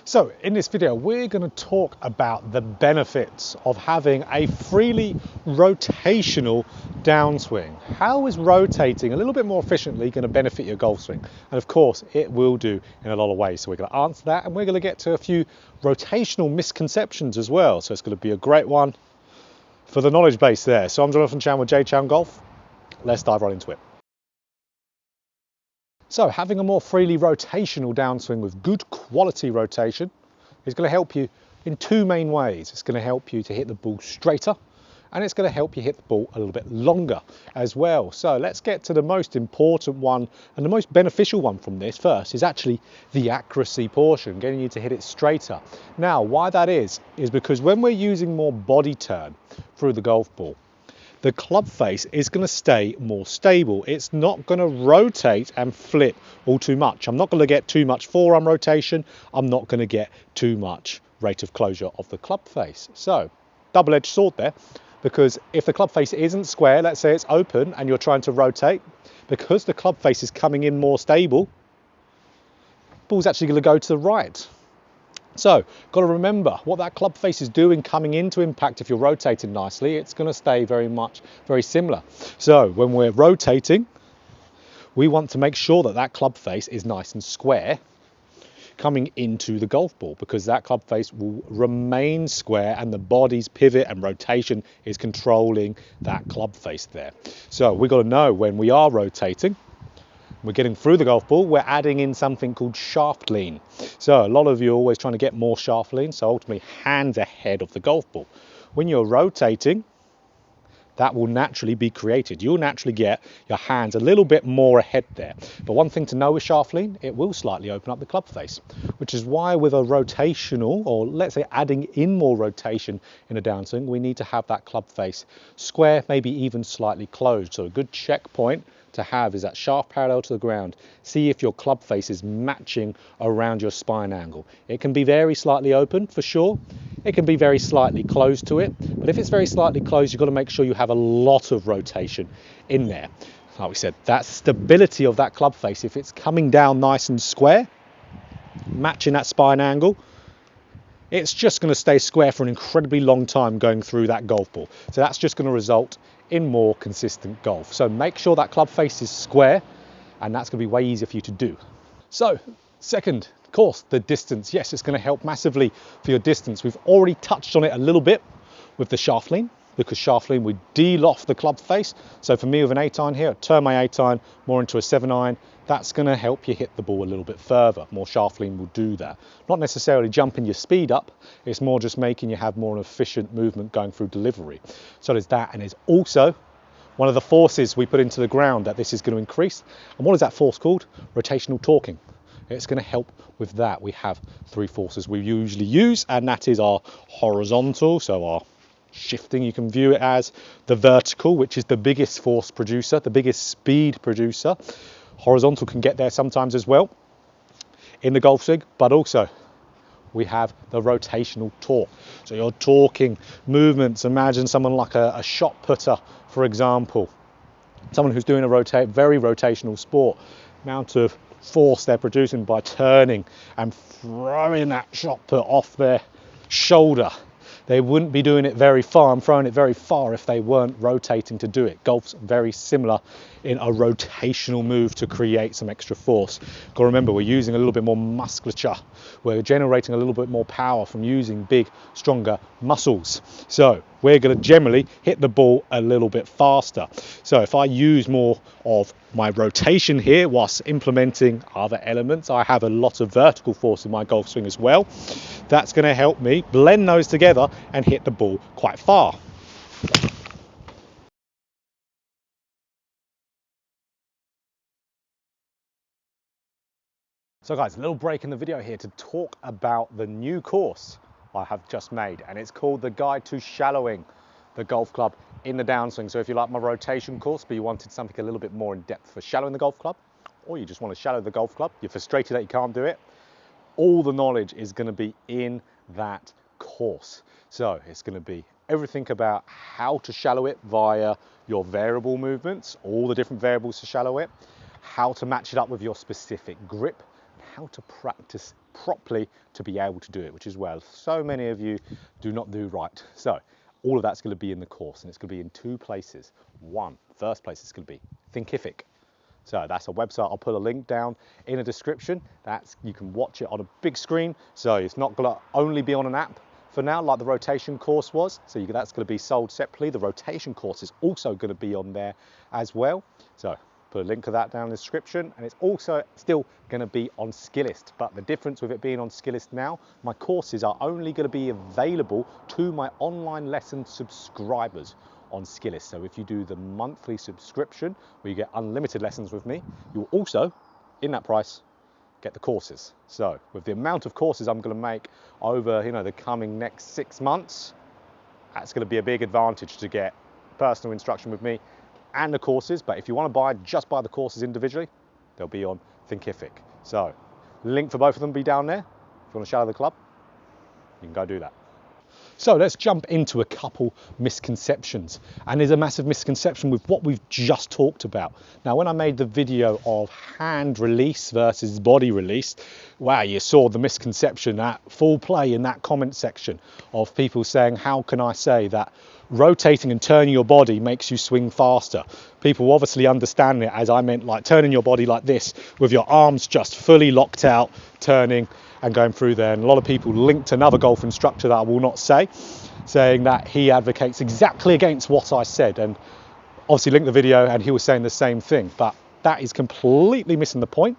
So in this video, we're going to talk about the benefits of having a freely rotational downswing. How is rotating a little bit more efficiently going to benefit your golf swing? And of course, it will do in a lot of ways. So we're going to answer that, and we're going to get to a few rotational misconceptions as well. So it's going to be a great one for the knowledge base there. So I'm Jonathan Chan with JChownGolf. Let's dive right into it. So having a more freely rotational downswing with good quality rotation is going to help you in two main ways. It's going to help you to hit the ball straighter, and it's going to help you hit the ball a little bit longer as well. So let's get to the most important one and the most beneficial one from this first is actually the accuracy portion, getting you to hit it straighter. Now, why that is because when we're using more body turn through the golf ball, the club face is going to stay more stable. It's not going to rotate and flip all too much. I'm not going to get too much forearm rotation. I'm not going to get too much rate of closure of the club face. So, double-edged sword there, because if the club face isn't square, let's say it's open and you're trying to rotate, because the club face is coming in more stable, ball's actually going to go to the right. So, got to remember what that club face is doing coming into impact. If you're rotating nicely, it's going to stay very similar. So, when we're rotating, we want to make sure that that club face is nice and square coming into the golf ball, because that club face will remain square and the body's pivot and rotation is controlling that club face there. So, we've got to know when we are rotating, we're getting through the golf ball, we're adding in something called shaft lean. So a lot of you are always trying to get more shaft lean, so ultimately hands ahead of the golf ball. When you're rotating, that will naturally be created. You'll naturally get your hands a little bit more ahead there. But one thing to know with shaft lean, it will slightly open up the club face, which is why with a rotational, or let's say adding in more rotation in a downswing, we need to have that club face square, maybe even slightly closed. So a good checkpoint to have is that shaft parallel to the ground. See if your club face is matching around your spine angle. It can be very slightly open for sure. It can be very slightly closed to it, but if it's very slightly closed, you've got to make sure you have a lot of rotation in there. Like we said, that stability of that club face, if it's coming down nice and square, matching that spine angle, it's just going to stay square for an incredibly long time going through that golf ball. So that's just going to result in more consistent golf. So make sure that club face is square, and that's going to be way easier for you to do. So second, of course, the distance. Yes, it's going to help massively for your distance. We've already touched on it a little bit with the shaft lean, because shaft lean would de-loft the club face. So for me with an 8-iron here, I turn my 8-iron more into a 7-iron. That's going to help you hit the ball a little bit further. More shaft lean will do that. Not necessarily jumping your speed up, it's more just making you have more efficient movement going through delivery. So there's that, and there's also one of the forces we put into the ground that this is going to increase. And what is that force called? Rotational torquing. It's going to help with that. We have three forces we usually use, and that is our horizontal, so our shifting, you can view it as, the vertical, which is the biggest force producer, the biggest speed producer. Horizontal can get there sometimes as well in the golf swing, but also we have the rotational torque. So you're torquing movements. Imagine someone like a shot putter, for example, someone who's doing a very rotational sport, amount of force they're producing by turning and throwing that shot put off their shoulder. They wouldn't be doing it very far and throwing it very far if they weren't rotating to do it. Golf's very similar in a rotational move to create some extra force. Got to remember, we're using a little bit more musculature. We're generating a little bit more power from using big, stronger muscles. So we're going to generally hit the ball a little bit faster. So if I use more of my rotation here whilst implementing other elements, I have a lot of vertical force in my golf swing as well. That's going to help me blend those together and hit the ball quite far. So guys, a little break in the video here to talk about the new course I have just made, and it's called the Guide to Shallowing the Golf Club in the Downswing. So if you like my rotation course, but you wanted something a little bit more in depth for shallowing the golf club, or you just want to shallow the golf club, you're frustrated that you can't do it, all the knowledge is going to be in that course. So it's going to be everything about how to shallow it via your variable movements, all the different variables to shallow it, how to match it up with your specific grip, how to practice properly to be able to do it, which is well so many of you do not do right. So all of that's going to be in the course, and it's going to be in two places. First place is going to be Thinkific. So that's a website. I'll put a link down in a description. You can watch it on a big screen. So it's not going to only be on an app for now, like the rotation course was. So that's going to be sold separately. The rotation course is also going to be on there as well. So put a link to that down in the description. And it's also still going to be on SKILLEST. But the difference with it being on SKILLEST now, my courses are only going to be available to my online lesson subscribers on SKILLEST. So if you do the monthly subscription where you get unlimited lessons with me, you'll also, in that price, get the courses. So with the amount of courses I'm going to make over the coming next 6 months, that's going to be a big advantage to get personal instruction with me and the courses. But if you want to just buy the courses individually, they'll be on Thinkific. So link for both of them will be down there. If you want to shadow the club, you can go do that. So let's jump into a couple misconceptions. And there's a massive misconception with what we've just talked about. Now, when I made the video of hand release versus body release, wow, you saw the misconception at full play in that comment section of people saying, how can I say that rotating and turning your body makes you swing faster? People obviously understand it as I meant like turning your body like this with your arms just fully locked out, turning and going through there. And a lot of people linked another golf instructor that I will not say, saying that he advocates exactly against what I said, and obviously linked the video and he was saying the same thing, but that is completely missing the point.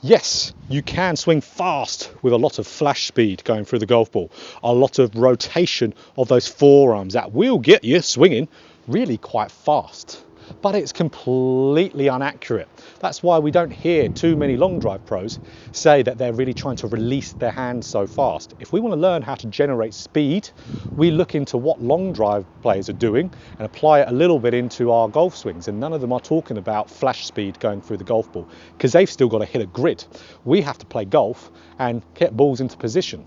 Yes, you can swing fast with a lot of flash speed going through the golf ball, a lot of rotation of those forearms that will get you swinging really quite fast, but it's completely inaccurate. That's why we don't hear too many long drive pros say that they're really trying to release their hands so fast. If we want to learn how to generate speed, we look into what long drive players are doing and apply it a little bit into our golf swings. And none of them are talking about flash speed going through the golf ball because they've still got to hit a grid. We have to play golf and get balls into position.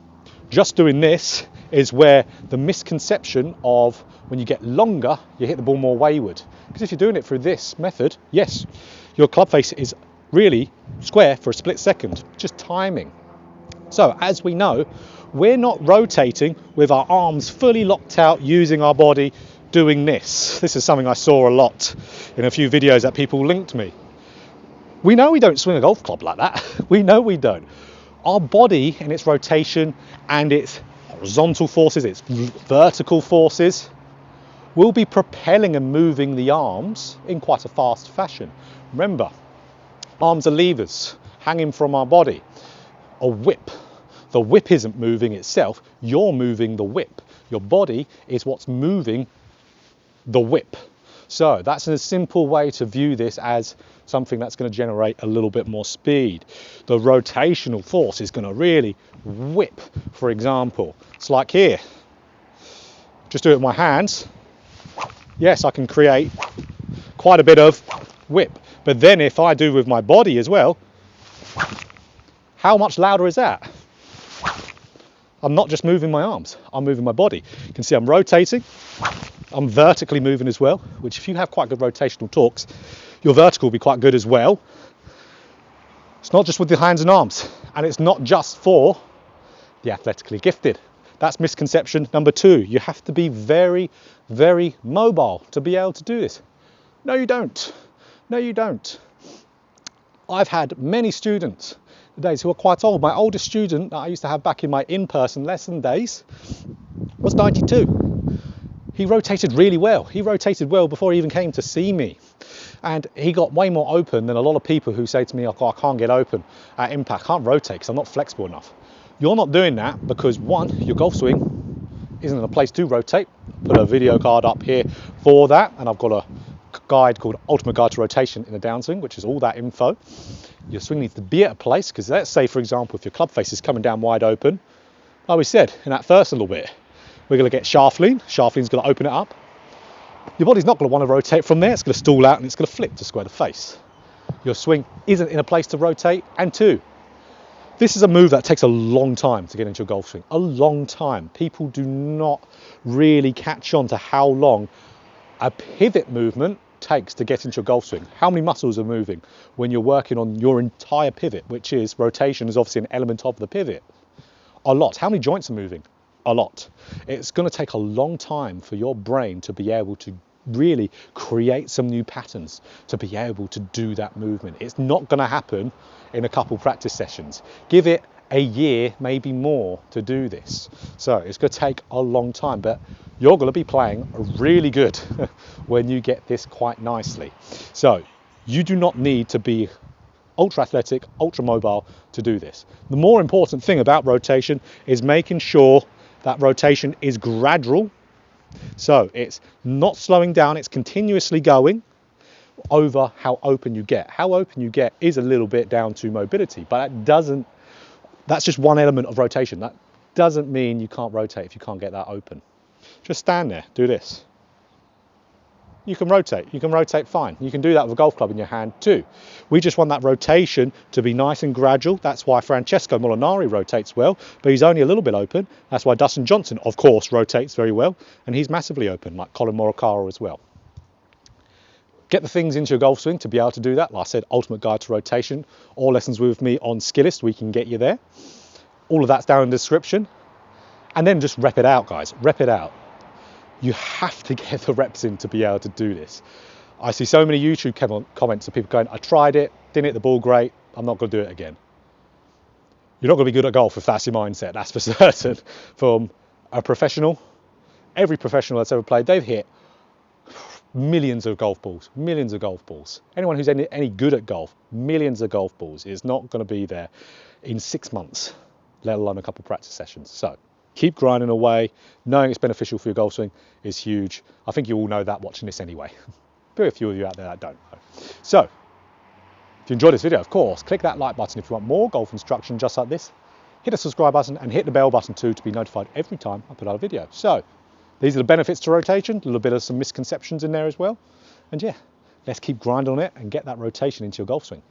Just doing this is where the misconception of when you get longer, you hit the ball more wayward. Because if you're doing it through this method, yes, your club face is really square for a split second, just timing. So as we know, we're not rotating with our arms fully locked out, using our body, doing this. This is something I saw a lot in a few videos that people linked me. We know we don't swing a golf club like that. We know we don't. Our body and its rotation and its horizontal forces, its vertical forces, will be propelling and moving the arms in quite a fast fashion. Remember, arms are levers hanging from our body. A whip. The whip isn't moving itself, you're moving the whip. Your body is what's moving the whip. So that's a simple way to view this as something that's going to generate a little bit more speed. The rotational force is going to really whip, for example. It's like here. Just do it with my hands. Yes, I can create quite a bit of whip. But then if I do with my body as well, how much louder is that? I'm not just moving my arms, I'm moving my body. You can see I'm rotating, I'm vertically moving as well, which if you have quite good rotational torques, your vertical will be quite good as well. It's not just with the hands and arms, and it's not just for the athletically gifted. That's misconception number 2. You have to be very, very mobile to be able to do this. No, you don't. No, you don't. I've had many students days who are quite old. My oldest student that I used to have back in my in-person lesson days was 92. He rotated really well. He rotated well before he even came to see me. And he got way more open than a lot of people who say to me, oh, I can't get open at impact, I can't rotate because I'm not flexible enough. You're not doing that because one, your golf swing isn't in a place to rotate. Put a video card up here for that, and I've got a guide called Ultimate Guide to Rotation in the Downswing, which is all that info. Your swing needs to be at a place, because let's say, for example, if your club face is coming down wide open, like we said in that first little bit, we're going to get shaft lean. Shaft lean's going to open it up. Your body's not going to want to rotate from there. It's going to stall out and it's going to flip to square the face. Your swing isn't in a place to rotate. And 2, this is a move that takes a long time to get into a golf swing. A long time. People do not really catch on to how long a pivot movement takes to get into your golf swing? How many muscles are moving when you're working on your entire pivot, which is rotation is obviously an element of the pivot? A lot. How many joints are moving? A lot. It's going to take a long time for your brain to be able to really create some new patterns to be able to do that movement. It's not going to happen in a couple practice sessions. Give it a year, maybe more, to do this. So it's going to take a long time, but you're going to be playing really good when you get this quite nicely. So you do not need to be ultra athletic, ultra mobile to do this. The more important thing about rotation is making sure that rotation is gradual. So it's not slowing down, it's continuously going over how open you get. How open you get is a little bit down to mobility, but that's just one element of rotation. That doesn't mean you can't rotate if you can't get that open. Just stand there, do this. You can rotate fine. You can do that with a golf club in your hand too. We just want that rotation to be nice and gradual. That's why Francesco Molinari rotates well, but he's only a little bit open. That's why Dustin Johnson, of course, rotates very well, and he's massively open, like Colin Morikawa as well. Get the things into your golf swing to be able to do that. Like I said, Ultimate Guide to Rotation, all lessons with me on SKILLEST, we can get you there. All of that's down in the description. And then just rep it out, guys, rep it out. You have to get the reps in to be able to do this. I see so many YouTube comments of people going, I tried it, didn't hit the ball great, I'm not going to do it again. You're not going to be good at golf if that's your mindset, that's for certain. From a professional, every professional that's ever played, they've hit millions of golf balls, millions of golf balls. Anyone who's any good at golf, millions of golf balls, is not going to be there in 6 months, let alone a couple practice sessions. So keep grinding away. Knowing it's beneficial for your golf swing is huge. I think you all know that watching this anyway. There are a few of you out there that don't know. So if you enjoyed this video, of course, click that like button if you want more golf instruction just like this. Hit the subscribe button and hit the bell button too to be notified every time I put out a video. So these are the benefits to rotation, a little bit of some misconceptions in there as well. And yeah, let's keep grinding on it and get that rotation into your golf swing.